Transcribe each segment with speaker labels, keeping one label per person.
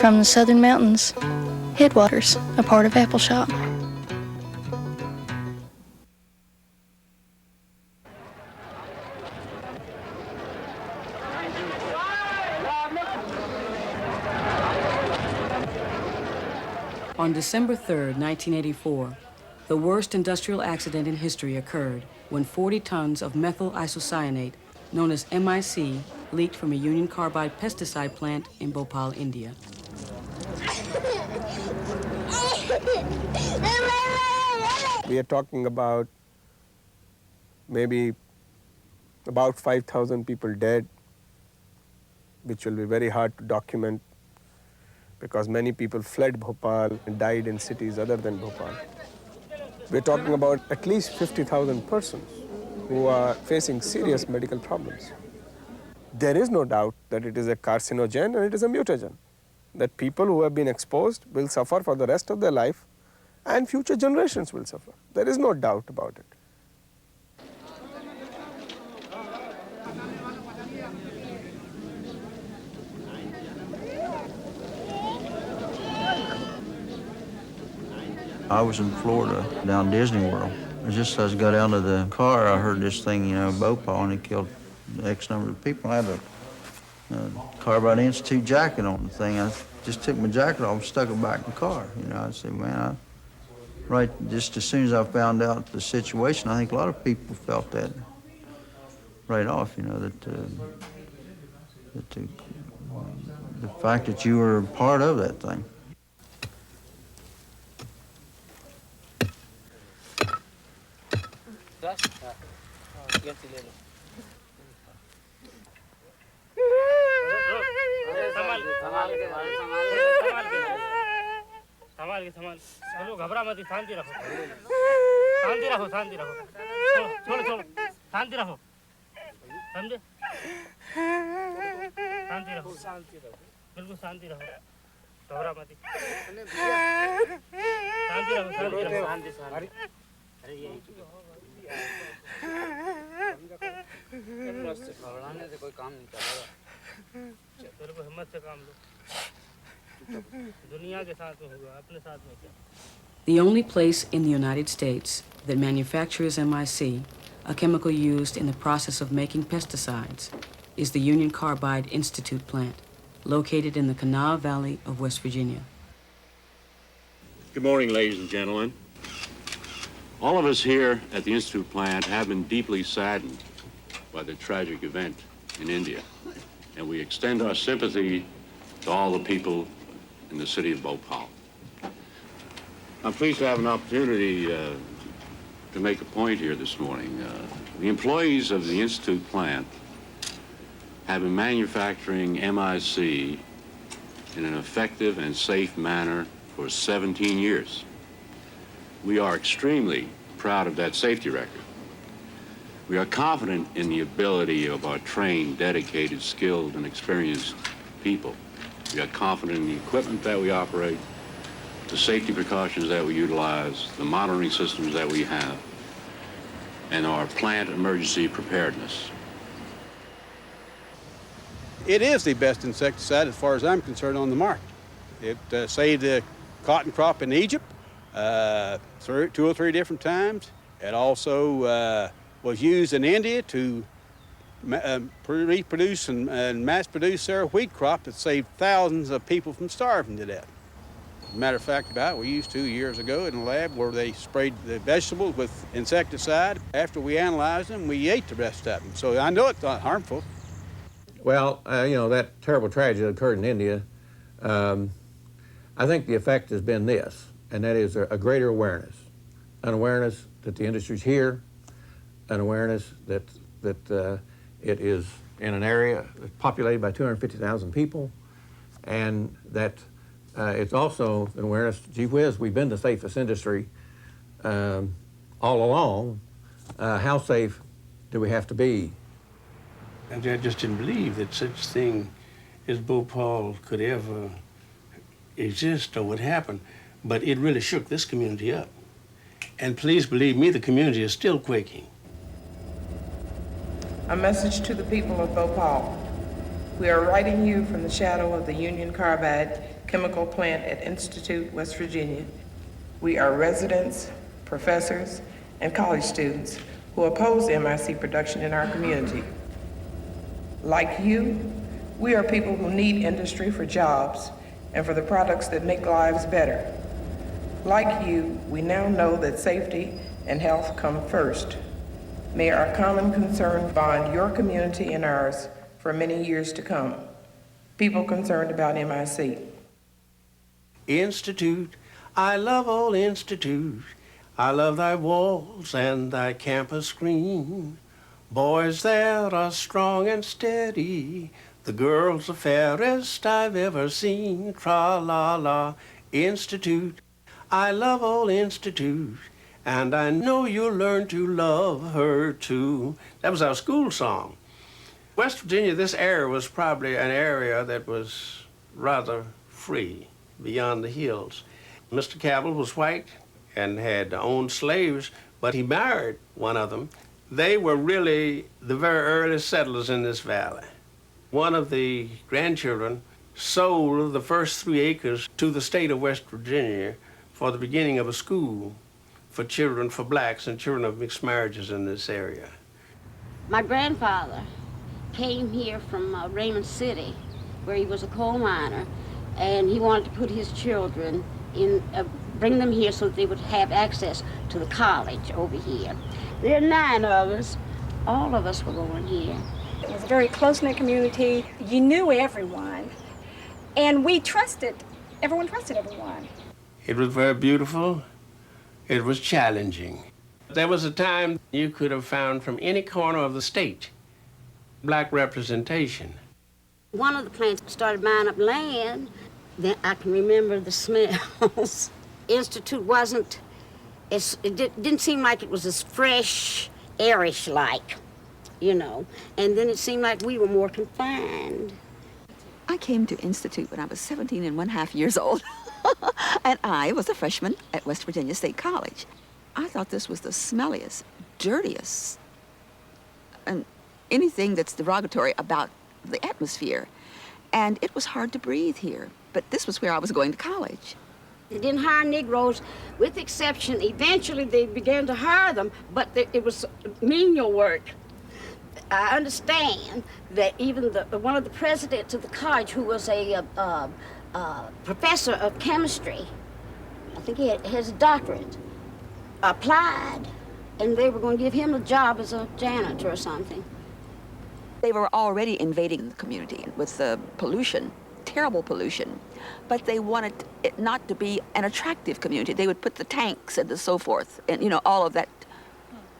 Speaker 1: from the southern mountains. Headwaters, a part of Appleshot.
Speaker 2: On December 3rd, 1984, the worst industrial accident in history occurred when 40 tons of methyl isocyanate, known as MIC, leaked from a Union Carbide pesticide plant in Bhopal, India.
Speaker 3: We are talking about maybe about 5,000 people dead, which will be very hard to document because many people fled Bhopal and died in cities other than Bhopal. We're talking about at least 50,000 persons who are facing serious medical problems. There is no doubt that it is a carcinogen and it is a mutagen, that people who have been exposed will suffer for the rest of their life and future generations will suffer. There is no doubt about it.
Speaker 4: I was in Florida, down Disney World. Just as I got out of the car, I heard this thing, Bhopal, and it killed X number of people. I had a Carbide Institute jacket on the thing. I just took my jacket off and stuck it back in the car. I said, man, right just as soon as I found out the situation, I think a lot of people felt that right off, that the fact that you were part of that thing.
Speaker 5: चलो घबरा मत शांति रखो शांति रखो शांति रखो छोड़ छोड़ शांति रखो समझे शांति रखो बिल्कुल शांति रखो घबरा मत शांति रखो शांति रखो अरे ये घबराने से कोई काम नहीं चलेगा तेरे को हिम्मत से काम लो
Speaker 2: The only place in the United States that manufactures MIC, a chemical used in the process of making pesticides, is the Union Carbide Institute plant, located in the Kanawha Valley of West Virginia.
Speaker 6: Good morning, ladies and gentlemen. All of us here at the Institute plant have been deeply saddened by the tragic event in India, and we extend our sympathy to all the people in the city of Bhopal. I'm pleased to have an opportunity to make a point here this morning. The employees of the Institute plant have been manufacturing MIC in an effective and safe manner for 17 years. We are extremely proud of that safety record. We are confident in the ability of our trained, dedicated, skilled, and experienced people. We are confident in the equipment that we operate, the safety precautions that we utilize, the monitoring systems that we have, and our plant emergency preparedness.
Speaker 7: It is the best insecticide, as far as I'm concerned, on the market. It saved the cotton crop in Egypt 2 or 3 different times. It also was used in India to reproduce and mass-produce their wheat crop that saved thousands of people from starving to death. As a matter of fact, we used 2 years ago in a lab where they sprayed the vegetables with insecticide. After we analyzed them, we ate the rest of them. So I know it's not harmful.
Speaker 8: Well, that terrible tragedy that occurred in India, I think the effect has been this, and that is a greater awareness. An awareness that the industry's here, an awareness that it is in an area populated by 250,000 people, and that it's also an awareness, gee whiz, we've been the safest industry all along. How safe do we have to be?
Speaker 9: And I just didn't believe that such a thing as Bhopal could ever exist or would happen, but it really shook this community up. And please believe me, the community is still quaking.
Speaker 10: A message to the people of Bhopal. We are writing you from the shadow of the Union Carbide chemical plant at Institute, West Virginia. We are residents, professors, and college students who oppose MIC production in our community. Like you, we are people who need industry for jobs and for the products that make lives better. Like you, we now know that safety and health come first. May our common concern bond your community and ours for many years to come. People concerned about MIC.
Speaker 9: Institute, I love old Institute. I love thy walls and thy campus green. Boys there are strong and steady. The girls the fairest I've ever seen. Tra-la-la, Institute. I love old Institute. And I know you'll learn to love her too. That was our school song. West Virginia, this area was probably an area that was rather free beyond the hills. Mr. Cabell was white and had owned slaves, but he married one of them. They were really the very early settlers in this valley. One of the grandchildren sold the first 3 acres to the state of West Virginia for the beginning of a school for children, for blacks and children of mixed marriages in this area.
Speaker 11: My grandfather came here from Raymond City, where he was a coal miner, and he wanted to put his children in, bring them here so that they would have access to the college over here. There are 9 of us. All of us were going here.
Speaker 12: It was a very close-knit community. You knew everyone, and we trusted, everyone trusted everyone.
Speaker 9: It was very beautiful. It was challenging. There was a time you could have found from any corner of the state black representation.
Speaker 11: One of the plants started buying up land. Then I can remember the smells. Institute wasn't, it didn't seem like it was as fresh, airish-like, you know. And then it seemed like we were more confined.
Speaker 13: I came to Institute when I was 17 and 1/2 years old. And I was a freshman at West Virginia State College. I thought this was the smelliest, dirtiest, and anything that's derogatory about the atmosphere. And it was hard to breathe here, but this was where I was going to college.
Speaker 11: They didn't hire Negroes, with exception. Eventually they began to hire them, but it was menial work. I understand that even one of the presidents of the college, who was a professor of chemistry, I think he has a doctorate, applied, and they were going to give him a job as a janitor or something.
Speaker 13: They were already invading the community with the pollution, terrible pollution, but they wanted it not to be an attractive community. They would put the tanks and so forth, and you know, all of that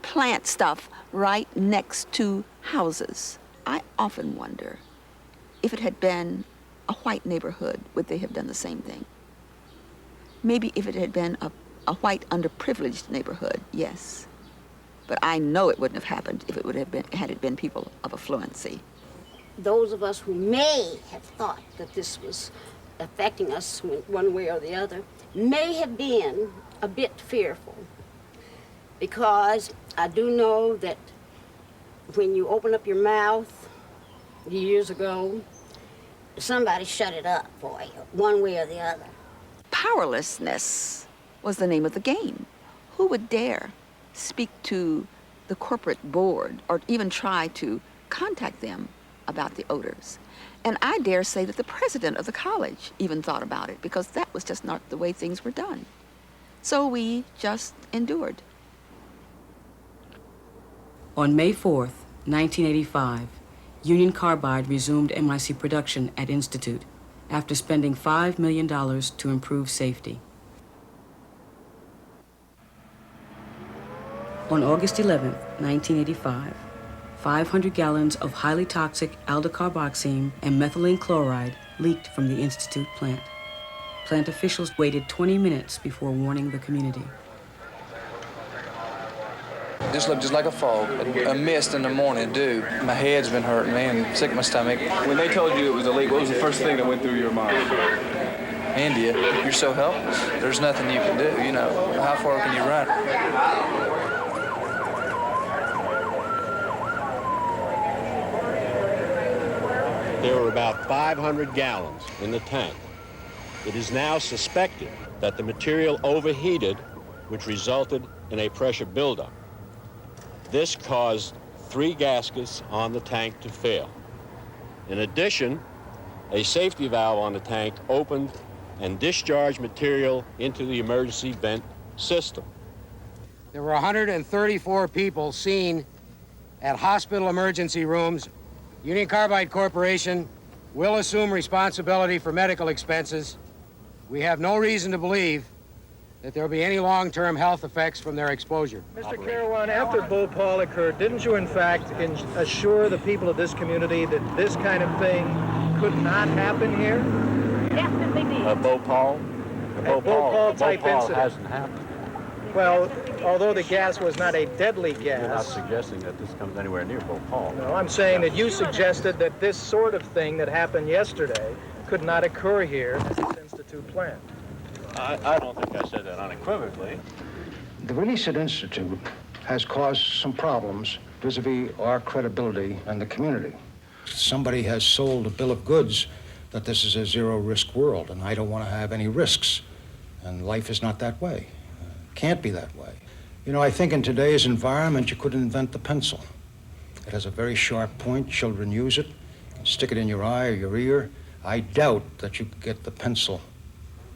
Speaker 13: plant stuff right next to houses. I often wonder if it had been a white neighborhood, would they have done the same thing? Maybe if it had been a white underprivileged neighborhood, yes. But I know it wouldn't have happened if it would have been, had it been people of affluency.
Speaker 11: Those of us who may have thought that this was affecting us one way or the other may have been a bit fearful, because I do know that when you open up your mouth years ago, somebody shut it up for you, one way or the other.
Speaker 13: Powerlessness was the name of the game. Who would dare speak to the corporate board or even try to contact them about the odors? And I dare say that the president of the college even thought about it, because that was just not the way things were done. So we just endured.
Speaker 2: On May 4th, 1985, Union Carbide resumed MIC production at Institute after spending $5 million to improve safety. On August 11th, 1985, 500 gallons of highly toxic aldecarboxene and methylene chloride leaked from the Institute plant. Plant officials waited 20 minutes before warning the community.
Speaker 14: This looked just like a fog, a mist in the morning, dew. My head's been hurting me and sick in my stomach.
Speaker 15: When they told you it was a leak, what was the first thing that went through your mind?
Speaker 14: India, you're so helpless. There's nothing you can do, you know. How far can you run?
Speaker 16: There were about 500 gallons in the tank.
Speaker 6: It is now suspected that the material overheated, which resulted in a pressure buildup. This caused 3 gaskets on the tank to fail. In addition, a safety valve on the tank opened and discharged material into the emergency vent system.
Speaker 16: There were 134 people seen at hospital emergency rooms. Union Carbide Corporation will assume responsibility for medical expenses. We have no reason to believe that there will be any long-term health effects from their exposure.
Speaker 17: Mr. Kanawha, after Bhopal occurred, didn't you in fact assure the people of this community that this kind of thing could not happen here?
Speaker 11: Definitely did.
Speaker 6: Bhopal
Speaker 17: type incident
Speaker 6: hasn't happened.
Speaker 17: Well, although the gas was not a deadly gas.
Speaker 6: You're not suggesting that this comes anywhere near Bhopal.
Speaker 17: No, I'm saying that you suggested that this sort of thing that happened yesterday could not occur here at this Institute plant.
Speaker 6: I don't think I said that unequivocally.
Speaker 18: The Release-It Institute has caused some problems vis-a-vis our credibility and the community. Somebody has sold a bill of goods that this is a zero-risk world, and I don't want to have any risks. And life is not that way. Can't be that way. You know, I think in today's environment, you could invent the pencil. It has a very sharp point. Children use it. Stick it in your eye or your ear. I doubt that you could get the pencil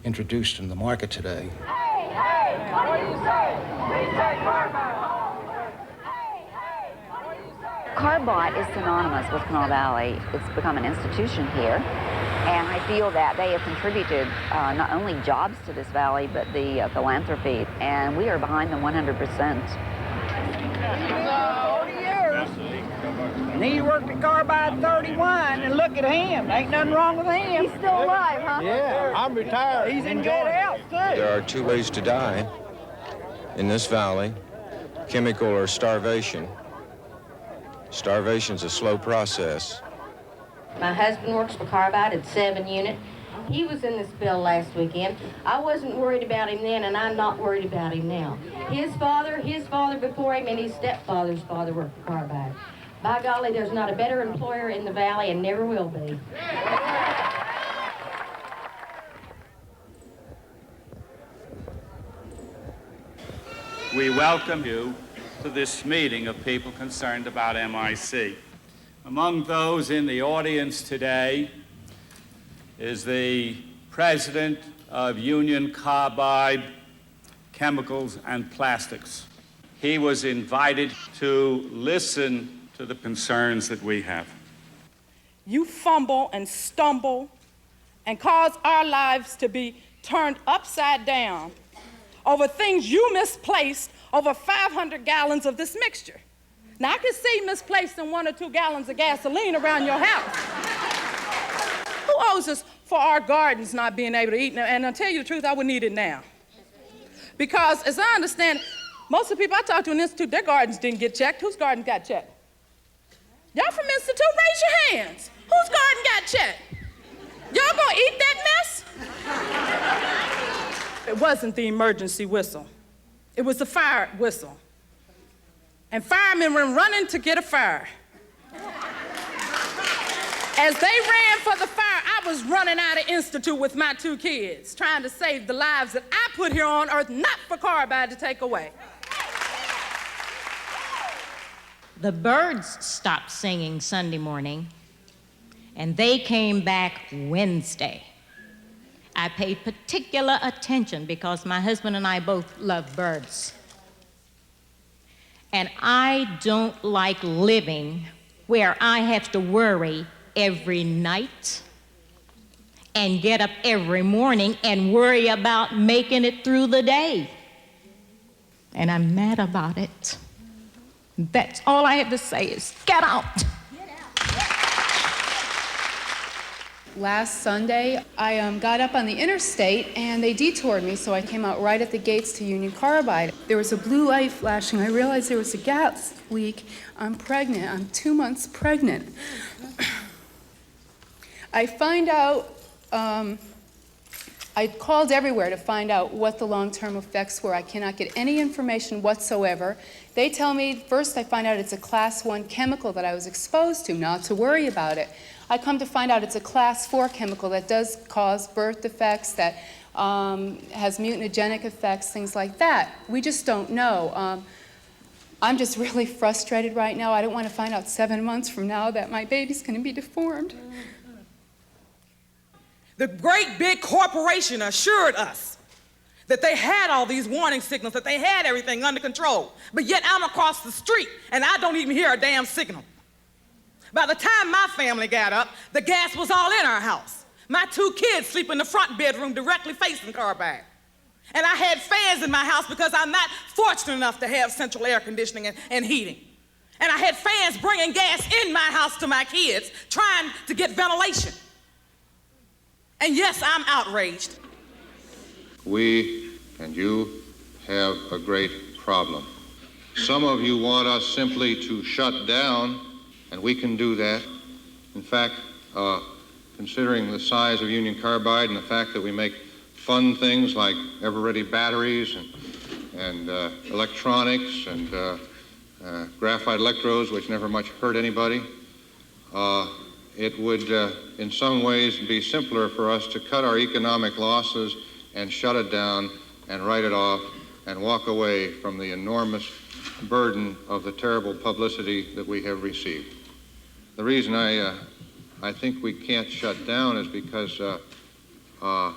Speaker 18: introduced in the market today.
Speaker 11: Hey, hey, what do you say? We say Carbide. Hey, hey, what do you say?
Speaker 19: Carbide is synonymous with Kanawha Valley. It's become an institution here. And I feel that they have contributed not only jobs to this valley, but the philanthropy. And we are behind them 100%.
Speaker 20: And he worked at Carbide 31, and look at him. Ain't nothing wrong with him.
Speaker 11: He's still alive, huh?
Speaker 20: Yeah, I'm retired. He's in good health, too.
Speaker 21: There are 2 ways to die in this valley, chemical or starvation. Starvation's a slow process.
Speaker 22: My husband works for Carbide at 7 Unit. He was in this bill last weekend. I wasn't worried about him then, and I'm not worried about him now. His father before him, and his stepfather's father worked for Carbide. By golly, there's not a better employer in the valley and never will be.
Speaker 23: We welcome you to this meeting of people concerned about MIC. Among those in the audience today is the president of Union Carbide Chemicals and Plastics. He was invited to listen to the concerns that we have.
Speaker 24: You fumble and stumble and cause our lives to be turned upside down over things you misplaced over 500 gallons of this mixture. Now, I can see misplacing 1 or 2 gallons of gasoline around your house. Who owes us for our gardens not being able to eat? And I'll tell you the truth, I wouldn't eat it now. Because as I understand, most of the people I talked to in the Institute, their gardens didn't get checked. Whose garden got checked? Y'all from Institute, raise your hands. Whose garden got checked? Y'all gonna eat that mess? It wasn't the emergency whistle. It was the fire whistle. And firemen were running to get a fire. As they ran for the fire, I was running out of Institute with my 2 kids, trying to save the lives that I put here on earth, not for Carbide to take away.
Speaker 25: The birds stopped singing Sunday morning, and they came back Wednesday. I paid particular attention because my husband and I both love birds. And I don't like living where I have to worry every night and get up every morning and worry about making it through the day. And I'm mad about it. That's all I have to say is get out.
Speaker 26: Last Sunday, I got up on the interstate and they detoured me, so I came out right at the gates to Union Carbide. There was a blue light flashing. I realized there was a gas leak. I'm pregnant. I'm 2 months pregnant. I find out, I called everywhere to find out what the long-term effects were. I cannot get any information whatsoever. They tell me, first I find out it's a class 1 chemical that I was exposed to, not to worry about it. I come to find out it's a class 4 chemical that does cause birth defects, that has mutagenic effects, things like that. We just don't know. I'm just really frustrated right now. I don't want to find out 7 months from now that my baby's going to be deformed.
Speaker 1: The great big corporation assured us that they had all these warning signals, that they had everything under control. But yet I'm across the street and I don't even hear a damn signal. By the time my family got up, the gas was all in our house. My 2 kids sleep in the front bedroom directly facing Carbide. And I had fans in my house because I'm not fortunate enough to have central air conditioning and heating. And I had fans bringing gas in my house to my kids, trying to get ventilation. And yes, I'm outraged.
Speaker 21: We and you have a great problem. Some of you want us simply to shut down, and we can do that. In fact, considering the size of Union Carbide and the fact that we make fun things like ever-ready batteries and electronics and graphite electrodes, which never much hurt anybody, it would in some ways be simpler for us to cut our economic losses and shut it down and write it off and walk away from the enormous burden of the terrible publicity that we have received. The reason I think we can't shut down is because I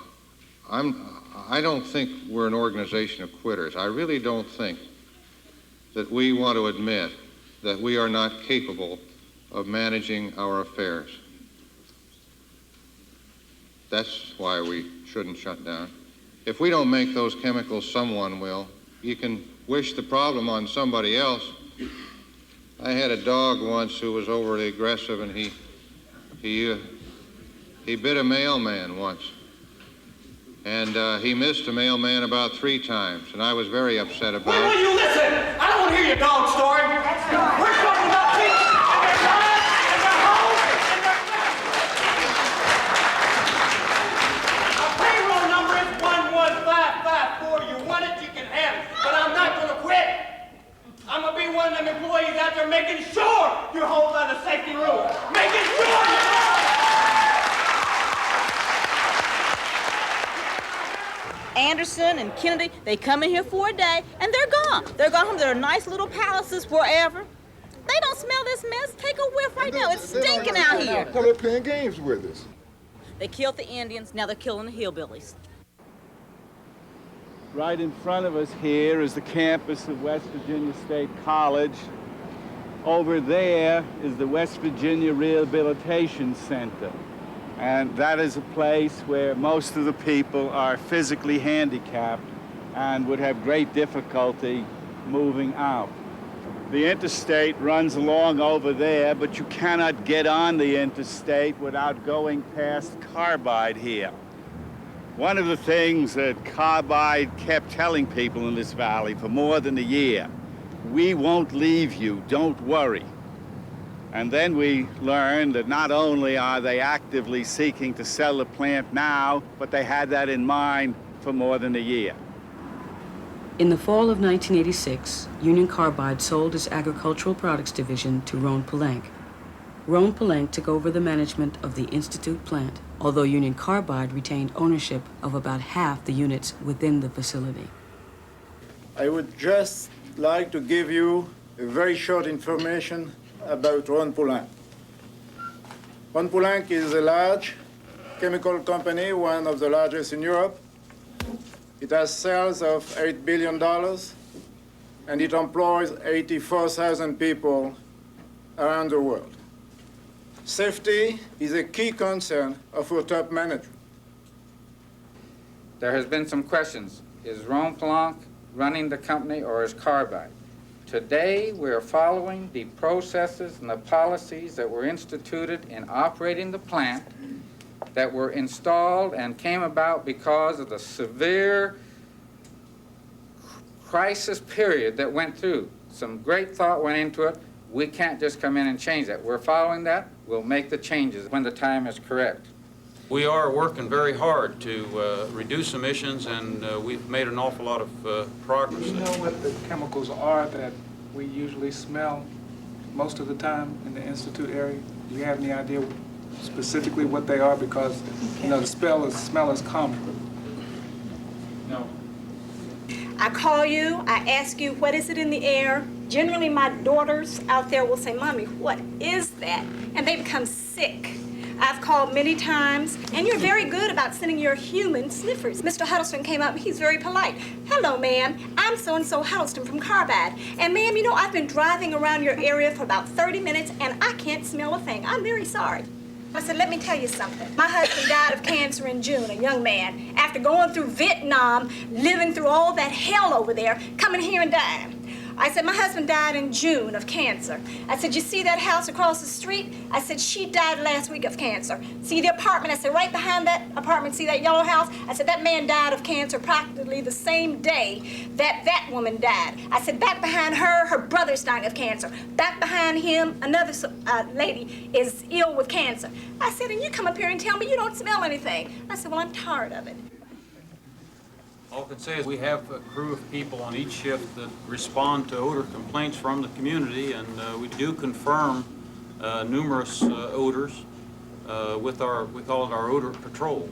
Speaker 21: don't think we're an organization of quitters. I really don't think that we want to admit that we are not capable of managing our affairs. That's why we shouldn't shut down. If we don't make those chemicals, someone will. You can wish the problem on somebody else. I had a dog once who was overly aggressive, and he bit a mailman once. And he missed a mailman about 3 times, and I was very upset about it.
Speaker 3: Will you listen? I don't want to hear your dog story. We're talking about people and their lives and their homes and their families. Our payroll number is 11554. You want it, you can have it. But I'm not going to quit. I'm going to be one of them employees out there making sure you're home by the safety rule. Making sure you're
Speaker 4: Anderson and Kennedy, they come in here for a day and they're gone. They're gone home to their nice little palaces wherever. They don't smell this mess. Take a whiff right now. It's stinking out here.
Speaker 5: They're playing games with us.
Speaker 4: They killed the Indians, now they're killing the hillbillies.
Speaker 23: Right in front of us here is the campus of West Virginia State College. Over there is the West Virginia Rehabilitation Center. And that is a place where most of the people are physically handicapped and would have great difficulty moving out. The interstate runs along over there, but you cannot get on the interstate without going past Carbide here. One of the things that Carbide kept telling people in this valley for more than a year, we won't leave you, don't worry. And then we learned that not only are they actively seeking to sell the plant now, but they had that in mind for more than a year.
Speaker 2: In the fall of 1986, Union Carbide sold its agricultural products division to Roan Palenque. Roan Palenque took over the management of the Institute plant, although Union Carbide retained ownership of about half the units within the facility.
Speaker 7: I would just like to give you a very short information about Roan Palenque. Roan Palenque is a large chemical company, one of the largest in Europe. It has sales of $8 billion, and it employs 84,000 people around the world. Safety is a key concern of our top management.
Speaker 8: There has been some questions. Is Roan Palenque running the company or is Carbide? Today, we are following the processes and the policies that were instituted in operating the plant that were installed and came about because of the severe crisis period that went through. Some great thought went into it. We can't just come in and change that. We're following that. We'll make the changes when the time is correct.
Speaker 27: We are working very hard to reduce emissions, and we've made an awful lot of progress.
Speaker 14: Do you know what the chemicals are that we usually smell most of the time in the Institute area? Do you have any idea
Speaker 5: specifically what they are because, you know, the smell is comparable. No.
Speaker 9: I call you, I ask you, what is it in the air? Generally, my daughters out there will say, Mommy, what is that? And they become sick. I've called many times, and you're very good about sending your human sniffers. Mr. Huddleston came up, he's very polite. Hello, ma'am, I'm so-and-so Huddleston from Carbide. And ma'am, you know, I've been driving around your area for about 30 minutes, and I can't smell a thing. I'm very sorry. I said, let me tell you something. My husband died of cancer in June, a young man, after going through Vietnam, living through all that hell over there, coming here and dying. I said, my husband died in June of cancer. I said, you see that house across the street? I said, she died last week of cancer. See the apartment? I said, right behind that apartment, see that yellow house? I said, that man died of cancer practically the same day that woman died. I said, back behind her, her brother's dying of cancer. Back behind him, another lady is ill with cancer. I said, and you come up here and tell me you don't smell anything. I said, well, I'm tired of it.
Speaker 27: All I can say is we have a crew of people on each shift that respond to odor complaints from the community, and we do confirm numerous odors with we call it our odor patrol.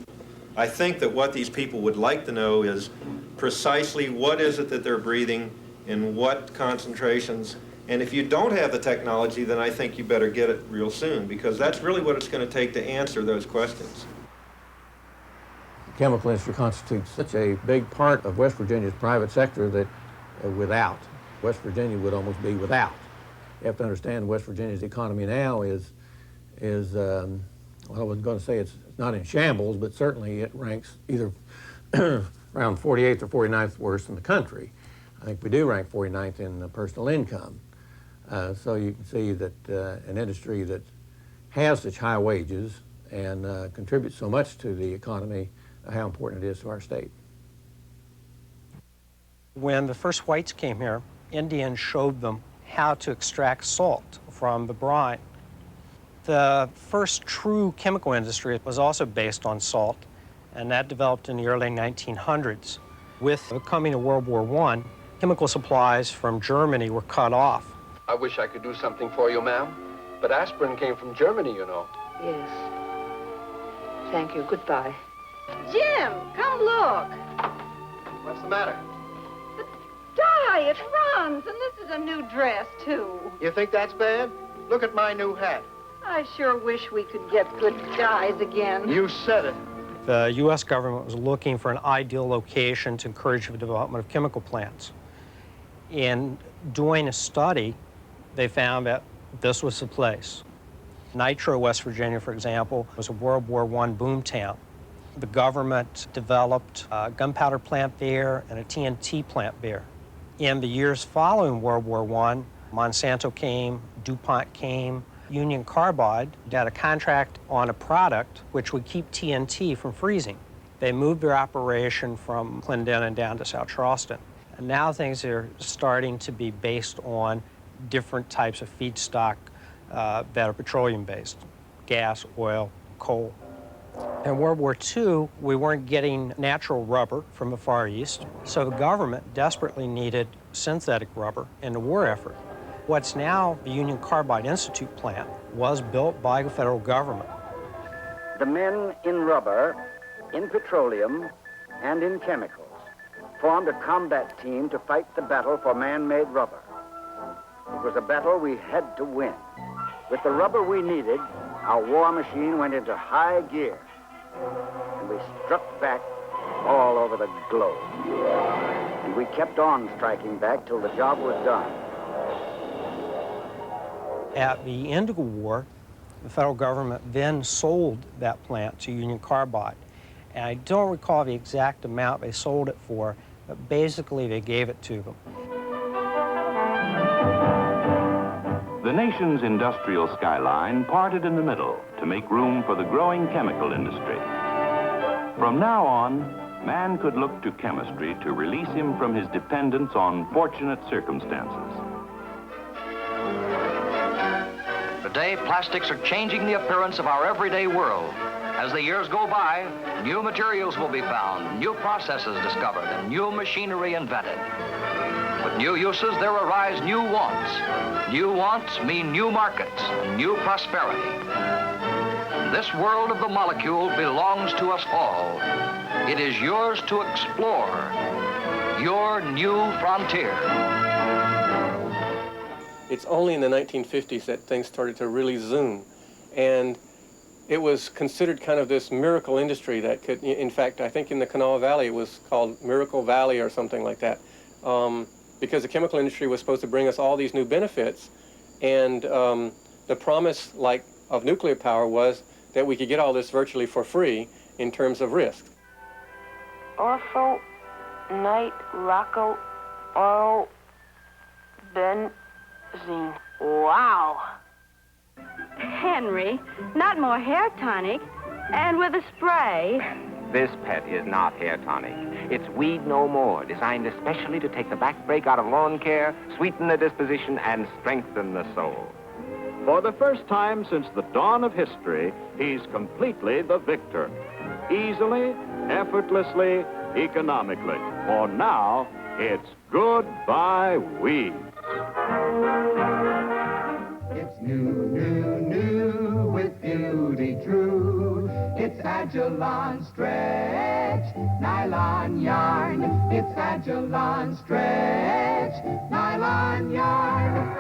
Speaker 10: I think that what these people would like to know is precisely what is it that they're breathing, in what concentrations, and if you don't have the technology, then I think you better get it real soon, because that's really what it's going to take to answer those questions.
Speaker 12: The chemical industry constitutes such a big part of West Virginia's private sector that without, West Virginia would almost be without. You have to understand West Virginia's economy now is well, I wasn't going to say it's not in shambles, but certainly it ranks either around 48th or 49th worst in the country. I think we do rank 49th in personal income. So you can see that an industry that has such high wages and contributes so much to the economy, how important it is to our state.
Speaker 13: When the first whites came here, Indians showed them how to extract salt from the brine. The first true chemical industry was also based on salt, and that developed in the early 1900s. With the coming of World War I, chemical supplies from Germany were cut off.
Speaker 15: I wish I could do something for you, ma'am, but aspirin came from Germany, you know.
Speaker 16: Yes. Thank you. Goodbye.
Speaker 9: Jim, come look.
Speaker 15: What's the matter?
Speaker 9: Di, it runs, and this is a new dress, too.
Speaker 15: You think that's bad? Look at my new hat.
Speaker 9: I sure wish we could get good dyes again.
Speaker 15: You said it.
Speaker 13: The U.S. government was looking for an ideal location to encourage the development of chemical plants. In doing a study, they found that this was the place. Nitro, West Virginia, for example, was a World War I boomtown. The government developed a gunpowder plant there and a TNT plant there. In the years following World War I, Monsanto came, DuPont came, Union Carbide had a contract on a product which would keep TNT from freezing. They moved their operation from Clendenin down to South Charleston. And now things are starting to be based on different types of feedstock that are petroleum-based, gas, oil, coal. In World War II, we weren't getting natural rubber from the Far East, so the government desperately needed synthetic rubber in the war effort. What's now the Union Carbide Institute plant was built by the federal government.
Speaker 28: The men in rubber, in petroleum, and in chemicals formed a combat team to fight the battle for man-made rubber. It was a battle we had to win. With the rubber we needed, our war machine went into high gear, and we struck back all over the globe. And we kept on striking back till the job was done.
Speaker 13: At the end of the war, the federal government then sold that plant to Union Carbide. And I don't recall the exact amount they sold it for, but basically they gave it to them.
Speaker 29: The nation's industrial skyline parted in the middle to make room for the growing chemical industry. From now on, man could look to chemistry to release him from his dependence on fortunate circumstances.
Speaker 30: Today, plastics are changing the appearance of our everyday world. As the years go by, new materials will be found, new processes discovered, and new machinery invented. With new uses, there arise new wants. New wants mean new markets and new prosperity. This world of the molecule belongs to us all. It is yours to explore. Your new frontier.
Speaker 6: It's only in the 1950s that things started to really zoom. And it was considered kind of this miracle industry that could, in fact, I think in the Kanawha Valley it was called Miracle Valley or something like that. Because the chemical industry was supposed to bring us all these new benefits. And the promise, like, of nuclear power was that we could get all this virtually for free in terms of risk.
Speaker 11: Ortho, night, rocco, oil, benzene. Wow.
Speaker 17: Henry, not more hair tonic, and with a spray.
Speaker 18: This, pet, is not hair tonic. It's Weed No More, designed especially to take the backbreak out of lawn care, sweeten the disposition, and strengthen the soul.
Speaker 19: For the first time since the dawn of history, he's completely the victor. Easily, effortlessly, economically. For now, it's goodbye weeds.
Speaker 20: It's new with beauty true. It's Agilon Stretch, nylon yarn. It's Agilon Stretch, nylon yarn.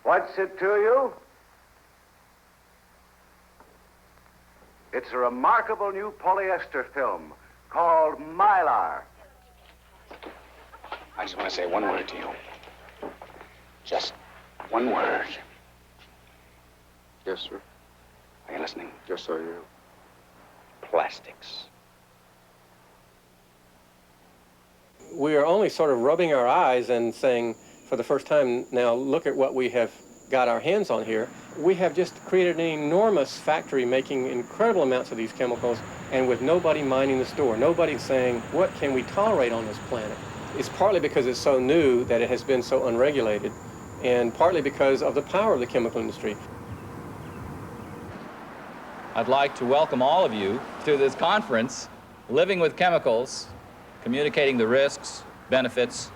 Speaker 28: What's it to you? It's a remarkable new polyester film called Mylar.
Speaker 22: I just want to say one word to you. Just one word.
Speaker 14: Yes, sir.
Speaker 22: Are you listening?
Speaker 14: Yes, sir, you.
Speaker 22: Plastics.
Speaker 6: We are only sort of rubbing our eyes and saying, for the first time now, look at what we have got our hands on here. We have just created an enormous factory making incredible amounts of these chemicals, and with nobody minding the store, nobody saying, what can we tolerate on this planet? It's partly because it's so new that it has been so unregulated, and partly because of the power of the chemical industry.
Speaker 24: I'd like to welcome all of you to this conference, Living with Chemicals, communicating the risks, benefits,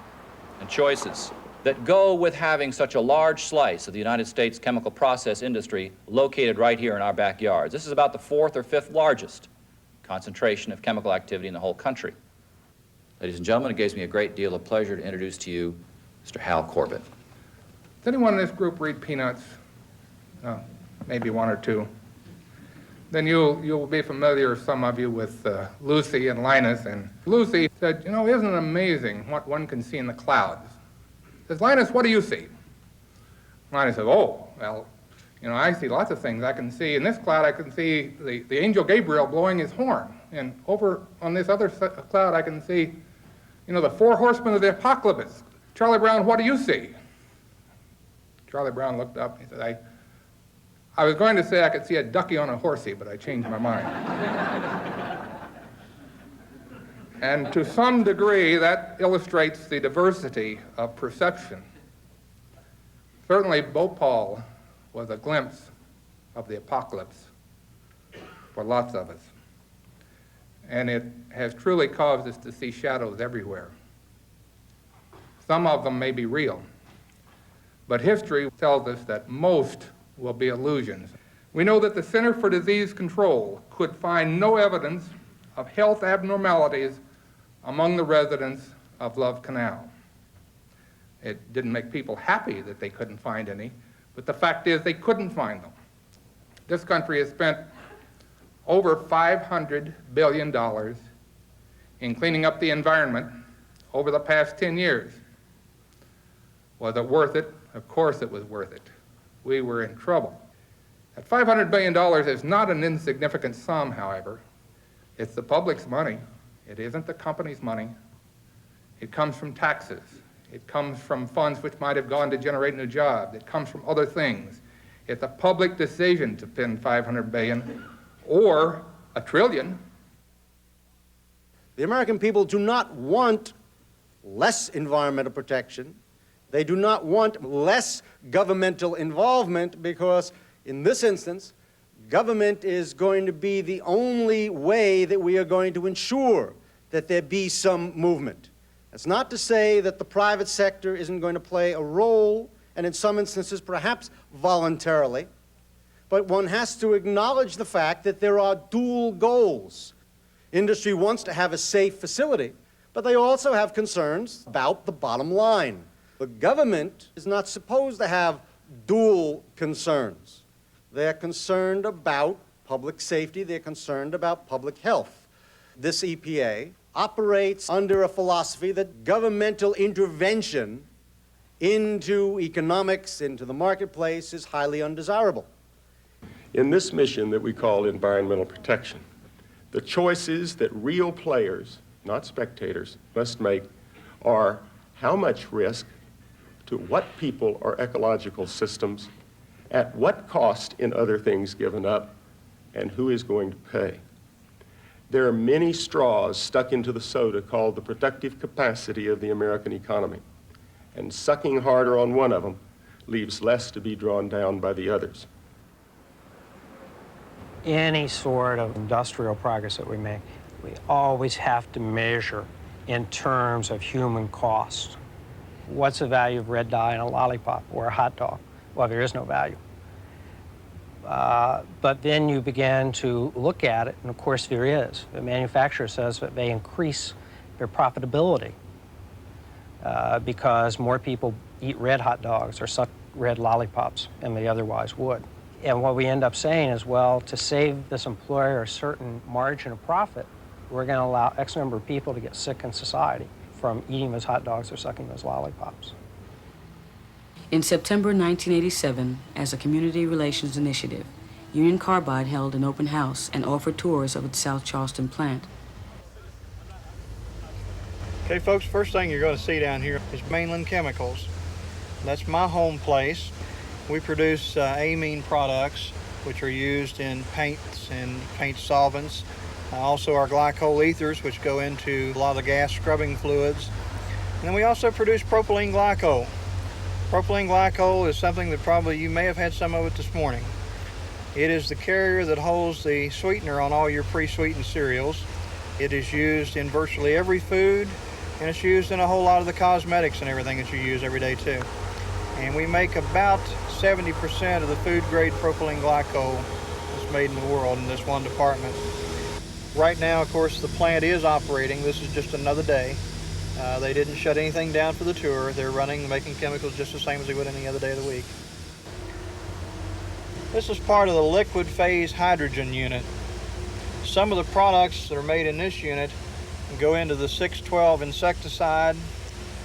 Speaker 24: and choices that go with having such a large slice of the United States chemical process industry located right here in our backyards. This is about the 4th or 5th largest concentration of chemical activity in the whole country. Ladies and gentlemen, it gives me a great deal of pleasure to introduce to you Mr. Hal Corbett.
Speaker 5: Does anyone in this group read Peanuts? Maybe one or two. Then you'll be familiar, some of you, with Lucy and Linus. And Lucy said, you know, isn't it amazing what one can see in the clouds? Says, Linus, what do you see? Linus says, oh, well, you know, I see lots of things. I can see, in this cloud, I can see the angel Gabriel blowing his horn. And over on this other cloud, I can see, you know, the 4 horsemen of the apocalypse. Charlie Brown, what do you see? Charlie Brown looked up and he said, I was going to say I could see a ducky on a horsey, but I changed my mind. And to some degree, that illustrates the diversity of perception. Certainly, Bhopal was a glimpse of the apocalypse for lots of us. And it has truly caused us to see shadows everywhere. Some of them may be real, but history tells us that most will be illusions. We know that the Center for Disease Control could find no evidence of health abnormalities among the residents of Love Canal. It didn't make people happy that they couldn't find any, but the fact is they couldn't find them. This country has spent over $500 billion in cleaning up the environment over the past 10 years. Was it worth it? Of course it was worth it. We were in trouble. That $500 billion is not an insignificant sum, however. It's the public's money. It isn't the company's money. It comes from taxes. It comes from funds which might have gone to generate new jobs. It comes from other things. It's a public decision to spend $500 billion or $1 trillion.
Speaker 25: The American people do not want less environmental protection. They do not want less governmental involvement because, in this instance, government is going to be the only way that we are going to ensure that there be some movement. It's not to say that the private sector isn't going to play a role, and in some instances perhaps voluntarily, but one has to acknowledge the fact that there are dual goals. Industry wants to have a safe facility, but they also have concerns about the bottom line. The government is not supposed to have dual concerns. They're concerned about public safety, they're concerned about public health. This EPA operates under a philosophy that governmental intervention into economics, into the marketplace, is highly undesirable.
Speaker 1: In this mission that we call environmental protection, the choices that real players, not spectators, must make are how much risk to what people or ecological systems, at what cost in other things given up, and who is going to pay. There are many straws stuck into the soda called the productive capacity of the American economy, and sucking harder on one of them leaves less to be drawn down by the others.
Speaker 13: Any sort of industrial progress that we make, we always have to measure in terms of human cost. What's the value of red dye in a lollipop or a hot dog? Well, there is no value. But then you begin to look at it, and of course there is. The manufacturer says that they increase their profitability because more people eat red hot dogs or suck red lollipops than they otherwise would. And what we end up saying is, well, to save this employer a certain margin of profit, we're going to allow X number of people to get sick in society from eating those hot dogs or sucking those lollipops.
Speaker 2: In September 1987, as a community relations initiative, Union Carbide held an open house and offered tours of its South Charleston plant.
Speaker 3: Okay, folks, first thing you're going to see down here is Mainland Chemicals. That's my home place. We produce amine products, which are used in paints and paint solvents. Also our glycol ethers, which go into a lot of the gas scrubbing fluids. And then we also produce propylene glycol. Propylene glycol is something that probably you may have had some of it this morning. It is the carrier that holds the sweetener on all your pre-sweetened cereals. It is used in virtually every food, and it's used in a whole lot of the cosmetics and everything that you use every day too. And we make about 70% of the food-grade propylene glycol that's made in the world in this one department. Right now, of course, the plant is operating. This is just another day. They didn't shut anything down for the tour. They're running, making chemicals just the same as they would any other day of the week. This is part of the liquid phase hydrogen unit. Some of the products that are made in this unit go into the 612 insecticide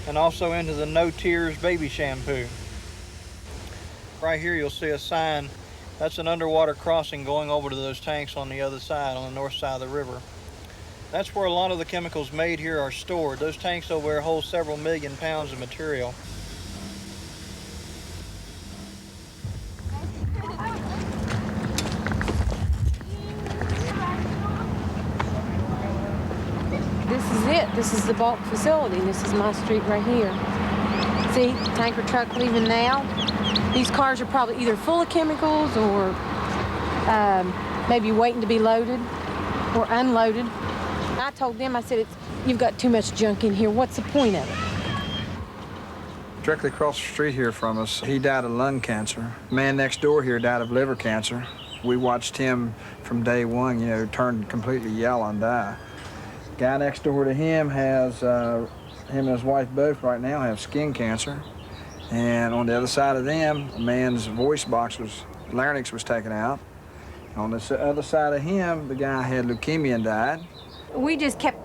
Speaker 3: and also into the No Tears baby shampoo. Right here you'll see a sign. That's an underwater crossing going over to those tanks on the other side, on the north side of the river. That's where a lot of the chemicals made here are stored. Those tanks over there hold several million pounds of material.
Speaker 4: This is it. This is the bulk facility. This is my street right here. See, tanker truck leaving now. These cars are probably either full of chemicals or maybe waiting to be loaded or unloaded. I told them, I said, you've got too much junk in here. What's the point of it?
Speaker 14: Directly across the street here from us, he died of lung cancer. Man next door here died of liver cancer. We watched him from day one, turn completely yellow and die. Guy next door to him has, him and his wife both right now have skin cancer. And on the other side of them, a man's voice box larynx was taken out. On the other side of him, the guy had leukemia and died.
Speaker 4: We just kept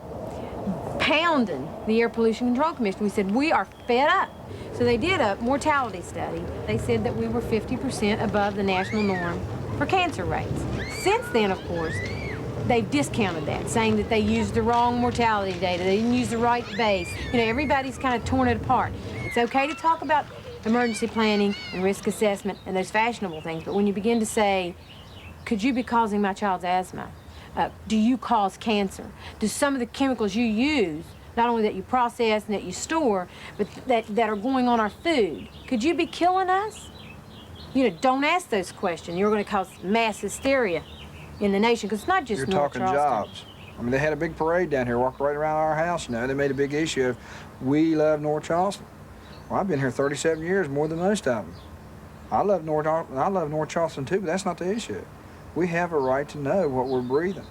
Speaker 4: pounding the Air Pollution Control Commission. We said, we are fed up. So they did a mortality study. They said that we were 50% above the national norm for cancer rates. Since then, of course, they've discounted that, saying that they used the wrong mortality data. They didn't use the right base. Everybody's kind of torn it apart. It's okay to talk about emergency planning and risk assessment and those fashionable things, but when you begin to say, could you be causing my child's asthma? Do you cause cancer? Do some of the chemicals you use, not only that you process and that you store, but that are going on our food, could you be killing us? Don't ask those questions. You're going to cause mass hysteria in the nation, because it's not just
Speaker 14: You're
Speaker 4: North
Speaker 14: talking
Speaker 4: Charleston.
Speaker 14: jobs. I mean, they had a big parade down here, walked right around our house, you know. They made a big issue of, we love North Charleston. Well, I've been here 37 years, more than most of them. I love North Charleston too, but that's not the issue. We have a right to know what we're breathing.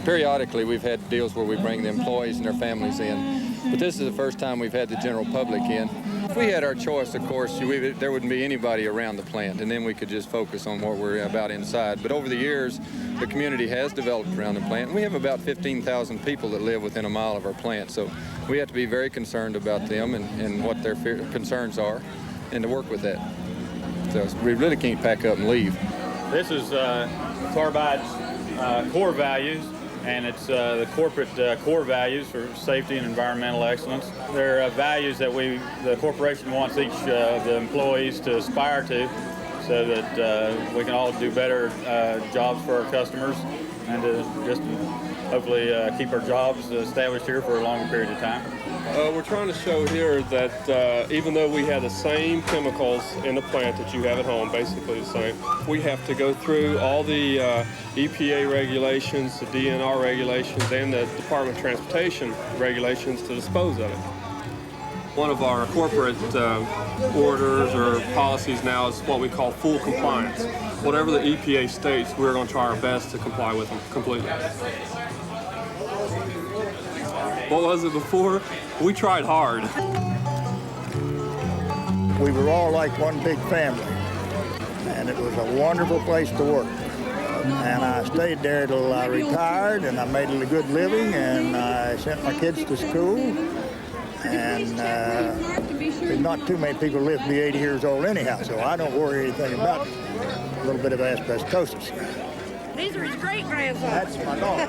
Speaker 7: Periodically, we've had deals where we bring the employees and their families in, but this is the first time we've had the general public in. If we had our choice, of course, there wouldn't be anybody around the plant, and then we could just focus on what we're about inside. But over the years, the community has developed around the plant, and we have about 15,000 people that live within a mile of our plant, so we have to be very concerned about them and what their concerns are, and to work with that. So we really can't pack up and leave.
Speaker 8: This is Carbide's core values, and it's the corporate core values for safety and environmental excellence. They're values that the corporation wants each of the employees to aspire to, so that we can all do better jobs for our customers, and to just hopefully keep our jobs established here for a longer period of time.
Speaker 9: We're trying to show here that even though we have the same chemicals in the plant that you have at home, basically the same, we have to go through all the EPA regulations, the DNR regulations, and the Department of Transportation regulations to dispose of it. One of our corporate orders or policies now is what we call full compliance. Whatever the EPA states, we're going to try our best to comply with them completely. What was it before? We tried hard.
Speaker 10: We were all like one big family, and it was a wonderful place to work. And I stayed there till I retired, and I made a good living, and I sent my kids to school. And there's not too many people live to be 80 years old anyhow, so I don't worry anything about a little bit of asbestosis.
Speaker 12: These are his great-grandsons.
Speaker 10: That's my daughter.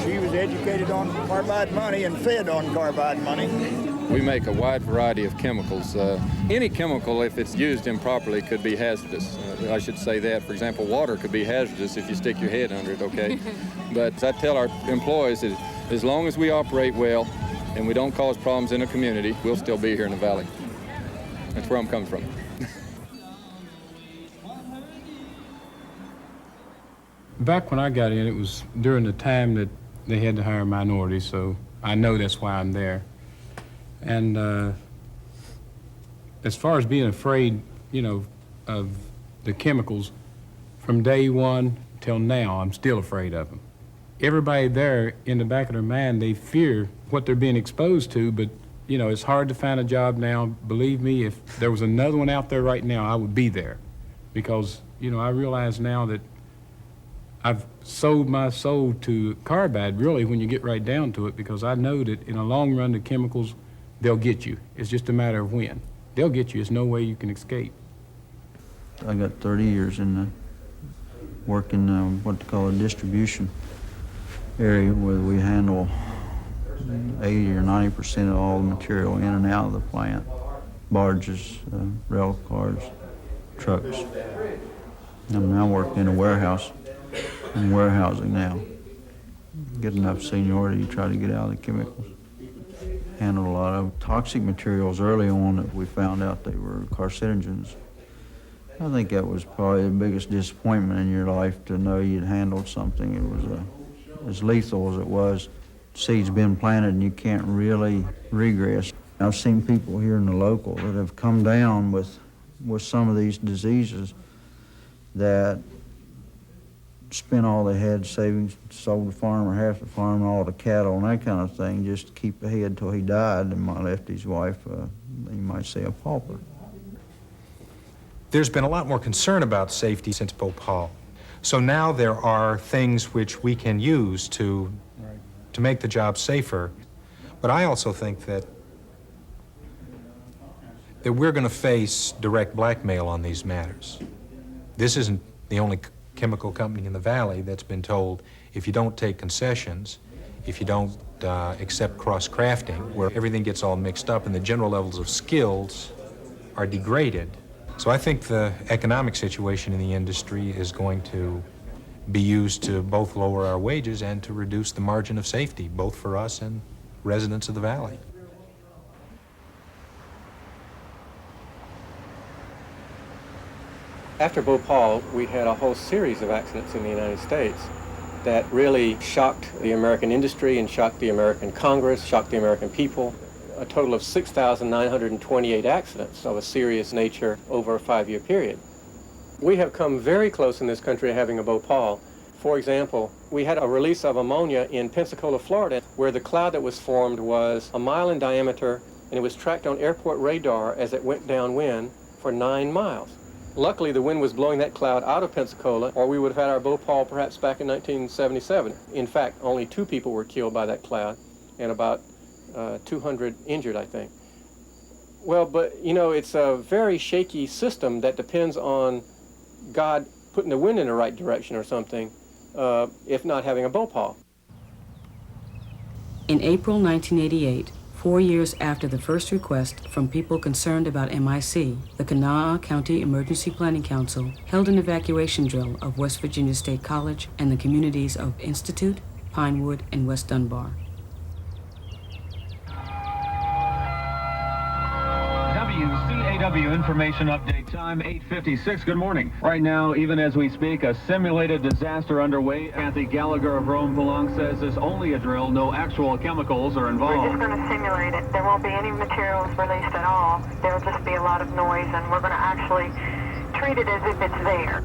Speaker 10: She was educated on carbide money and fed on carbide money.
Speaker 7: We make a wide variety of chemicals. Any chemical, if it's used improperly, could be hazardous. I should say that. For example, water could be hazardous if you stick your head under it, okay? But I tell our employees that as long as we operate well and we don't cause problems in the community, we'll still be here in the valley. That's where I'm coming from.
Speaker 16: Back when I got in, it was during the time that they had to hire minorities, so I know that's why I'm there. And as far as being afraid, you know, of the chemicals, from day one till now, I'm still afraid of them. Everybody there, in the back of their mind, they fear what they're being exposed to, but, you know, it's hard to find a job now. Believe me, if there was another one out there right now, I would be there. Because, you know, I realize now that I've sold my soul to carbide, really, when you get right down to it, because I know that in the long run, the chemicals, they'll get you. It's just a matter of when. They'll get you. There's no way you can escape.
Speaker 21: I got 30 years in the working what they call a distribution area, where we handle 80 or 90% of all the material in and out of the plant. Barges, rail cars, trucks. I'm now working in a warehouse. I'm warehousing now. Get enough seniority to try to get out of the chemicals. Handled a lot of toxic materials early on that we found out they were carcinogens. I think that was probably the biggest disappointment in your life, to know you'd handled something. It was as lethal as it was. Seed's been planted and you can't really regress. I've seen people here in the local that have come down with some of these diseases that spent all they had savings, sold the farm or half the farm and all the cattle and that kind of thing, just to keep ahead till he died, and left his wife, you might say, a pauper.
Speaker 23: There's been a lot more concern about safety since Bhopal. So now there are things which we can use to make the job safer. But I also think that we're going to face direct blackmail on these matters. This isn't the only chemical company in the valley that's been told, if you don't take concessions, if you don't accept cross-crafting, where everything gets all mixed up and the general levels of skills are degraded. So I think the economic situation in the industry is going to be used to both lower our wages and to reduce the margin of safety, both for us and residents of the valley.
Speaker 6: After Bhopal, we had a whole series of accidents in the United States that really shocked the American industry and shocked the American Congress, shocked the American people. A total of 6,928 accidents of a serious nature over a 5-year period. We have come very close in this country to having a Bhopal. For example, we had a release of ammonia in Pensacola, Florida, where the cloud that was formed was 1 mile in diameter, and it was tracked on airport radar as it went downwind for 9 miles. Luckily, the wind was blowing that cloud out of Pensacola, or we would have had our Bhopal perhaps back in 1977. In fact, only 2 people were killed by that cloud, and about 200 injured, I think. Well, but you know, it's a very shaky system that depends on God putting the wind in the right direction or something, if not having a Bhopal.
Speaker 2: In April 1988, 4 years after the first request from people concerned about MIC, the Kanawha County Emergency Planning Council held an evacuation drill of West Virginia State College and the communities of Institute, Pinewood, and West Dunbar.
Speaker 11: WCAW information update time 8:56. Good morning. Right now, even as we speak, a simulated disaster underway. Kathy Gallagher of Rome Pelong says it's only a drill. No actual chemicals are involved.
Speaker 15: We're just going to simulate it. There won't be any materials released at all. There'll just be a lot of noise, and we're going to actually treat it as if it's there.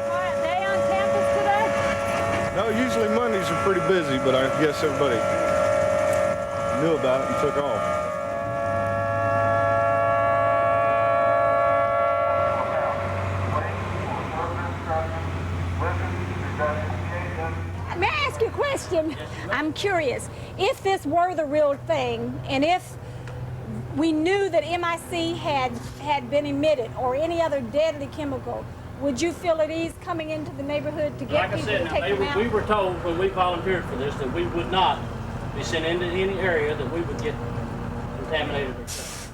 Speaker 12: Quiet day on campus today?
Speaker 17: No, usually Mondays are pretty busy, but I guess everybody knew about it and took off.
Speaker 12: May I ask you a question? I'm curious. If this were the real thing, and if we knew that MIC had been emitted or any other deadly chemical, would you feel at ease coming into the neighborhood to get people to take them out?
Speaker 18: We were told when we volunteered for this that we would not be sent into any area that we would get contaminated ourselves.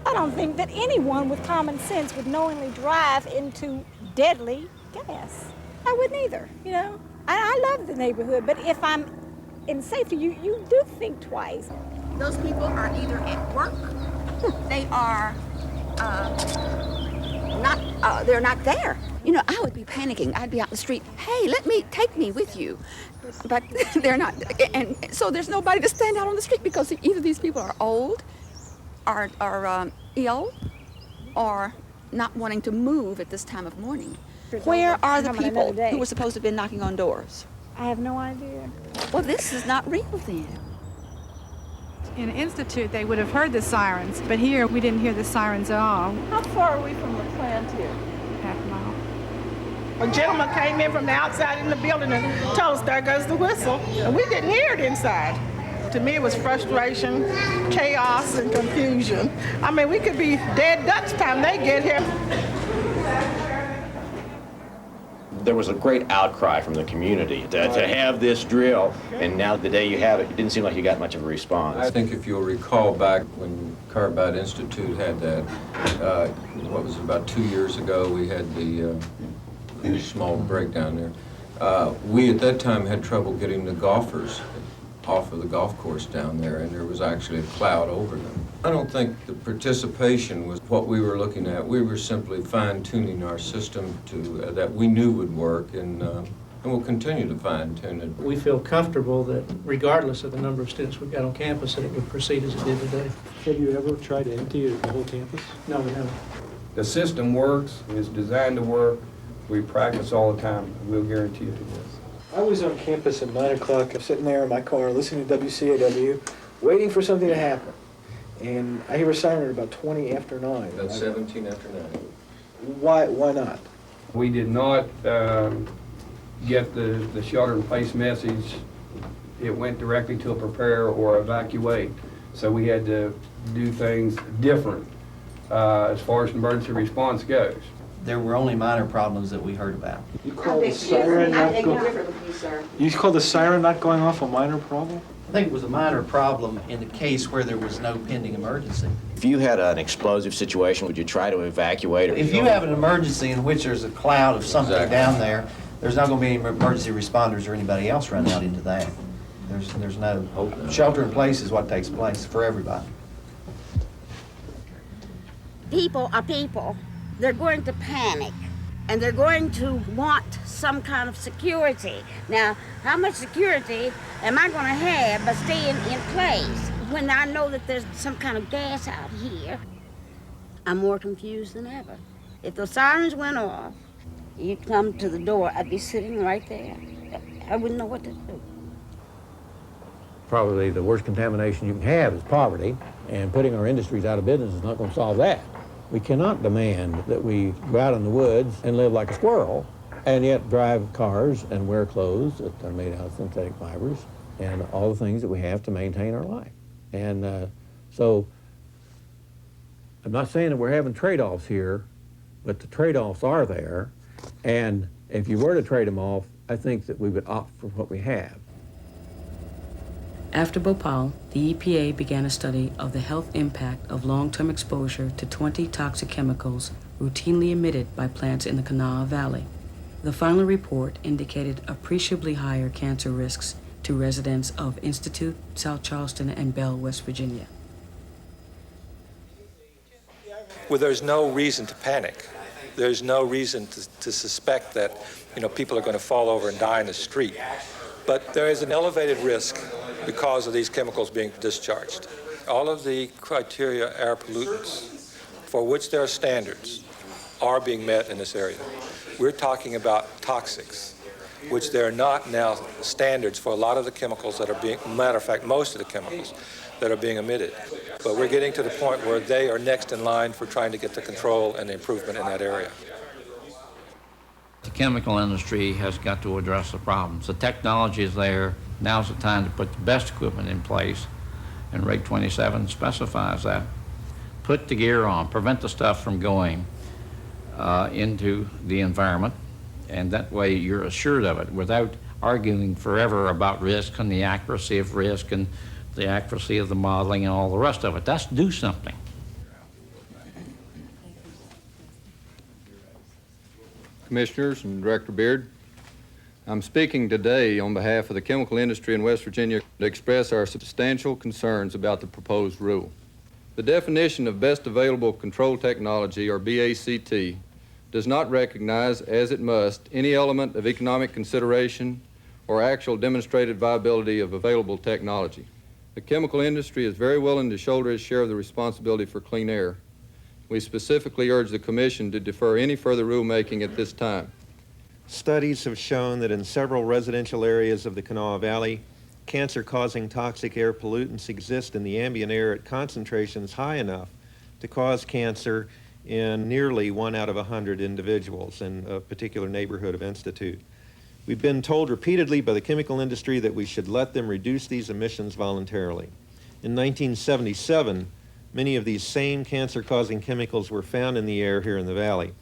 Speaker 12: I don't think that anyone with common sense would knowingly drive into deadly gas. I wouldn't either, you know. I love the neighborhood, but if I'm in safety, you do think twice.
Speaker 19: Those people are either at work, they are they're not there. You know, I would be panicking. I'd be out in the street. Hey, take me with you. But they're not. And so there's nobody to stand out on the street because either these people are old, are ill, or not wanting to move at this time of morning. Where are the people who were supposed to have been knocking on doors?
Speaker 12: I have no idea.
Speaker 19: Well, this is not real then.
Speaker 20: In Institute, they would have heard the sirens, but here we didn't hear the sirens at all.
Speaker 19: How far are we from the plant here?
Speaker 20: Half a mile.
Speaker 26: A gentleman came in from the outside in the building and told us there goes the whistle, and we didn't hear it inside. To me, it was frustration, chaos, and confusion. I mean, we could be dead ducks time they get here.
Speaker 27: There was a great outcry from the community to have this drill, and now the day you have it, it didn't seem like you got much of a response.
Speaker 29: I think if you'll recall back when Carbide Institute had that, what was it, about 2 years ago, we had the small breakdown there. We at that time had trouble getting the golfers off of the golf course down there, and there was actually a cloud over them. I don't think the participation was what we were looking at. We were simply fine-tuning our system to that we knew would work, and we'll continue to fine-tune it.
Speaker 18: We feel comfortable that regardless of the number of students we've got on campus, that it would proceed as it did today.
Speaker 30: Have you ever tried to empty the whole campus?
Speaker 18: No, we haven't.
Speaker 31: The system works, it's designed to work. We practice all the time. We'll guarantee it does.
Speaker 30: I was on campus at 9 o'clock. I'm sitting there in my car listening to WCAW, waiting for something to happen. And I hear a siren at about 20 after 9.
Speaker 29: That's 17 after 9.
Speaker 30: Why not?
Speaker 31: We did not get the shelter-in-place message. It went directly to a prepare or evacuate. So we had to do things different as far as emergency response goes.
Speaker 1: there were only minor problems that we heard about.
Speaker 30: You call the siren not going? You call the siren not going off a minor problem?
Speaker 1: I think it was a minor problem in the case where there was no pending emergency.
Speaker 27: If you had an explosive situation, would you try to evacuate?
Speaker 1: If you have an emergency in which there's a cloud of something down there, there's not going to be any emergency responders or anybody else running out into that. There's no shelter in place is what takes place for everybody.
Speaker 3: People are people. They're going to panic, and they're going to want some kind of security. Now, how much security am I going to have by staying in place when I know that there's some kind of gas out here? I'm more confused than ever. If the sirens went off, you'd come to the door, I'd be sitting right there. I wouldn't know what to do.
Speaker 4: Probably the worst contamination you can have is poverty, and putting our industries out of business is not going to solve that. We cannot demand that we go out in the woods and live like a squirrel, and yet drive cars and wear clothes that are made out of synthetic fibers and all the things that we have to maintain our life. And so I'm not saying that we're having trade-offs here, but the trade-offs are there, and if you were to trade them off, I think that we would opt for what we have.
Speaker 2: After Bhopal, the EPA began a study of the health impact of long-term exposure to 20 toxic chemicals routinely emitted by plants in the Kanawha Valley. The final report indicated appreciably higher cancer risks to residents of Institute, South Charleston, and Bell, West Virginia.
Speaker 23: Well, there's no reason to panic. There's no reason to suspect that, people are going to fall over and die in the street. But there is an elevated risk because of these chemicals being discharged. All of the criteria air pollutants for which there are standards are being met in this area. We're talking about toxics, which there are not now standards for a lot of the chemicals that are being, matter of fact, most of the chemicals that are being emitted. But we're getting to the point where they are next in line for trying to get the control and the improvement in that area.
Speaker 5: The chemical industry has got to address the problems. The technology is there. Now's the time to put the best equipment in place, and Reg 27 specifies that. Put the gear on, prevent the stuff from going into the environment, and that way you're assured of it without arguing forever about risk and the accuracy of risk and the accuracy of the modeling and all the rest of it. That's do something.
Speaker 7: Commissioners and Director Beard, I'm speaking today on behalf of the chemical industry in West Virginia to express our substantial concerns about the proposed rule. The definition of best available control technology, or BACT, does not recognize, as it must, any element of economic consideration or actual demonstrated viability of available technology. The chemical industry is very willing to shoulder its share of the responsibility for clean air. We specifically urge the Commission to defer any further rulemaking at this time.
Speaker 8: Studies have shown that in several residential areas of the Kanawha Valley, cancer-causing toxic air pollutants exist in the ambient air at concentrations high enough to cause cancer in nearly 1 out of 100 individuals in a particular neighborhood of Institute. We've been told repeatedly by the chemical industry that we should let them reduce these emissions voluntarily. In 1977, many of these same cancer-causing chemicals were found in the air here in the valley.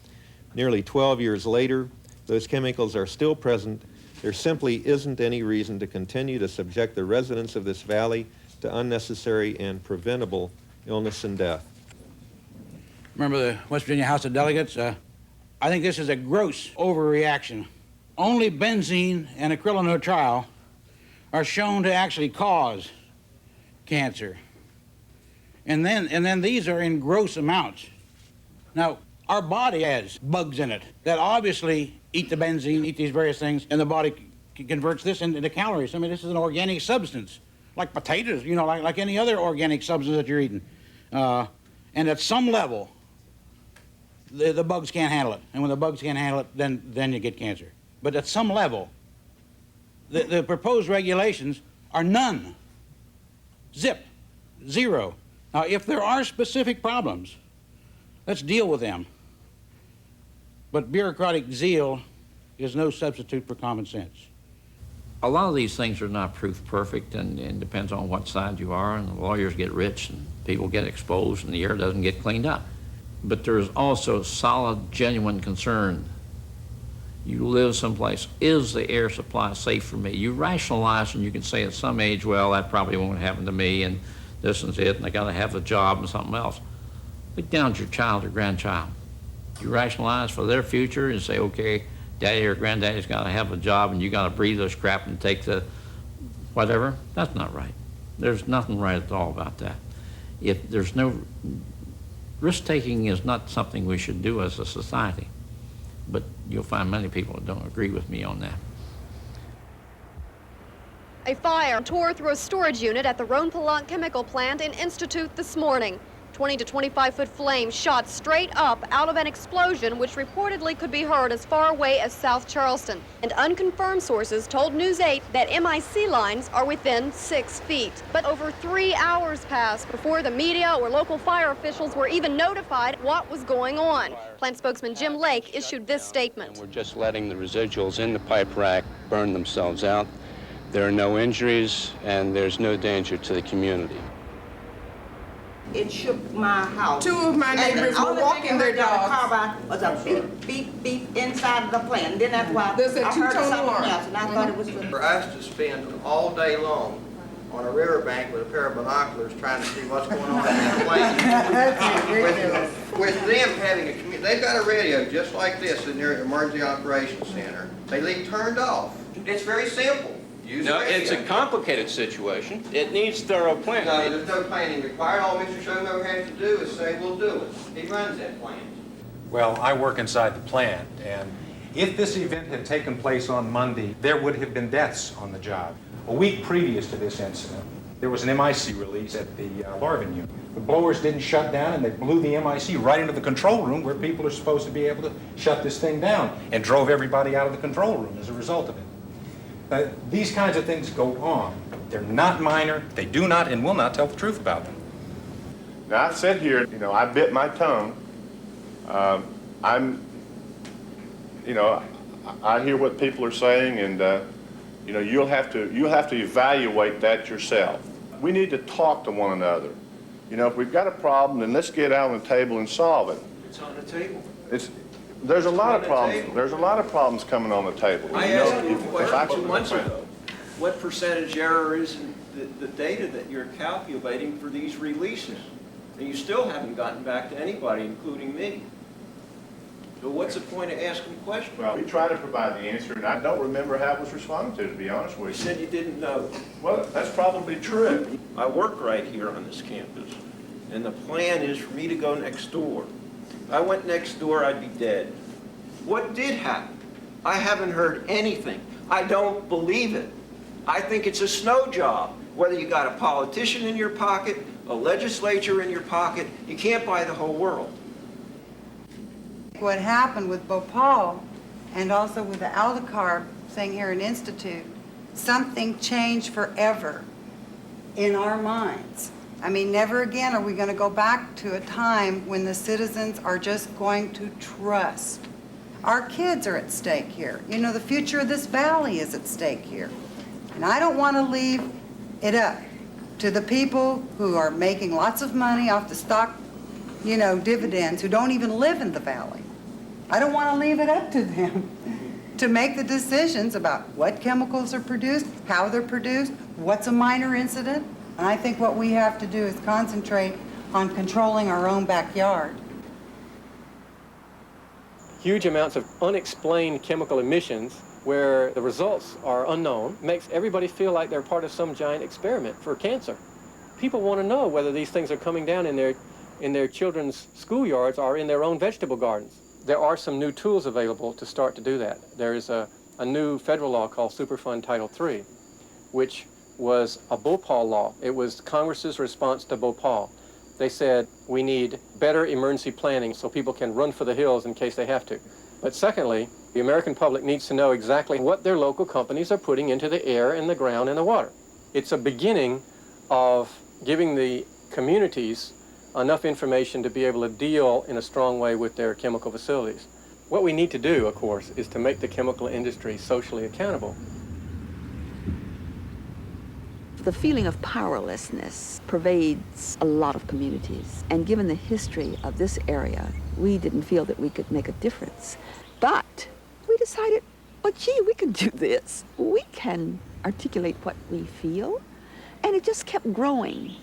Speaker 8: Nearly 12 years later, those chemicals are still present. There simply isn't any reason to continue to subject the residents of this valley to unnecessary and preventable illness and death.
Speaker 13: Remember the West Virginia House of Delegates? I think this is a gross overreaction. Only benzene and acrylonitrile are shown to actually cause cancer. And then these are in gross amounts. Now, our body has bugs in it that obviously eat the benzene, eat these various things, and the body converts this into calories. I mean, this is an organic substance, like potatoes, like any other organic substance that you're eating. And at some level, the bugs can't handle it. And when the bugs can't handle it, then you get cancer. But at some level, the proposed regulations are none. Zip. Zero. Now, if there are specific problems, let's deal with them. But bureaucratic zeal is no substitute for common sense.
Speaker 5: A lot of these things are not proof perfect, and depends on what side you are, and the lawyers get rich, and people get exposed, and the air doesn't get cleaned up. but there's also solid, genuine concern. You live someplace, is the air supply safe for me? You rationalize and you can say at some age, well, that probably won't happen to me, and this and it, and I gotta have a job and something else. Look down at your child or grandchild. You rationalize for their future and say, okay, daddy or granddaddy's gotta have a job and you gotta breathe this crap and take the whatever. That's not right. There's nothing right at all about that. If there's no, risk-taking is not something we should do as a society. But you'll find many people that don't agree with me on that.
Speaker 6: A fire tore through a storage unit at the Rhone-Poulenc chemical plant in Institute this morning. 20 to 25-foot flames shot straight up out of an explosion which reportedly could be heard as far away as South Charleston. And unconfirmed sources told News 8 that MIC lines are within 6 feet. But over 3 hours passed before the media or local fire officials were even notified what was going on. Plant spokesman Jim Lake issued this statement.
Speaker 9: We're just letting the residuals in the pipe rack burn themselves out. There are no injuries and there's no danger to the community.
Speaker 10: It shook my house.
Speaker 26: Two of my neighbors were walking their dogs.
Speaker 10: Was a beep, beep, beep inside of the plant. Then that's why
Speaker 26: There's a
Speaker 10: I heard
Speaker 26: two-tone
Speaker 10: something
Speaker 26: alarm.
Speaker 10: else, and I thought it was.
Speaker 11: We're asked to spend all day long on a riverbank with a pair of binoculars trying to see what's going on in that plant. With them having a they've got a radio just like this in their emergency operations center. They leave turned off. It's very simple.
Speaker 9: No, it's a complicated situation. It needs thorough planning.
Speaker 11: No, there's no planning required. All Mr. Schoenberg has to do is say, we'll do it. He runs that plant.
Speaker 23: Well, I work inside the plant, and if this event had taken place on Monday, there would have been deaths on the job. A week previous to this incident, there was an MIC release at the Larvin unit. The blowers didn't shut down, and they blew the MIC right into the control room where people are supposed to be able to shut this thing down, and drove everybody out of the control room as a result of it. These kinds of things go on. They're not minor. They do not and will not tell the truth about them.
Speaker 14: Now, I said here, I bit my tongue. I hear what people are saying, and you'll have to evaluate that yourself. We need to talk to one another. If we've got a problem, then let's get out on the table and solve it.
Speaker 11: It's on the table.
Speaker 14: There's a lot of problems. There's a lot of problems coming on the table.
Speaker 11: I asked you a question 2 months ago. What percentage error is in the data that you're calculating for these releases? And you still haven't gotten back to anybody, including me. So what's the point of asking questions?
Speaker 14: Well, we try to provide the answer, and I don't remember how it was responded to be honest with you.
Speaker 11: You said you didn't know.
Speaker 14: Well, that's probably true.
Speaker 11: I work right here on this campus, and the plan is for me to go next door. If I went next door, I'd be dead. What did happen? I haven't heard anything. I don't believe it. I think it's a snow job. Whether you got a politician in your pocket, a legislature in your pocket, you can't buy the whole world.
Speaker 16: What happened with Bhopal and also with the Aldecar thing here in Institute, something changed forever in our minds. I mean, never again are we going to go back to a time when the citizens are just going to trust. Our kids are at stake here. The future of this valley is at stake here. And I don't want to leave it up to the people who are making lots of money off the stock, dividends, who don't even live in the valley. I don't want to leave it up to them to make the decisions about what chemicals are produced, how they're produced, what's a minor incident. And I think what we have to do is concentrate on controlling our own backyard.
Speaker 21: Huge amounts of unexplained chemical emissions where the results are unknown makes everybody feel like they're part of some giant experiment for cancer. People want to know whether these things are coming down in their children's schoolyards or in their own vegetable gardens. There are some new tools available to start to do that. There is a new federal law called Superfund Title III, which was a Bhopal law. It was Congress's response to Bhopal. They said, we need better emergency planning so people can run for the hills in case they have to. But secondly, the American public needs to know exactly what their local companies are putting into the air and the ground and the water. It's a beginning of giving the communities enough information to be able to deal in a strong way with their chemical facilities. What we need to do, of course, is to make the chemical industry socially accountable.
Speaker 12: The feeling of powerlessness pervades a lot of communities. And given the history of this area, we didn't feel that we could make a difference. But we decided, well, gee, we can do this. We can articulate what we feel. And it just kept growing.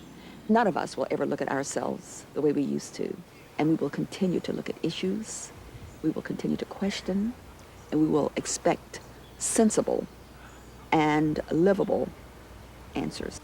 Speaker 12: None of us will ever look at ourselves the way we used to. And we will continue to look at issues. We will continue to question. And we will expect sensible and livable answers.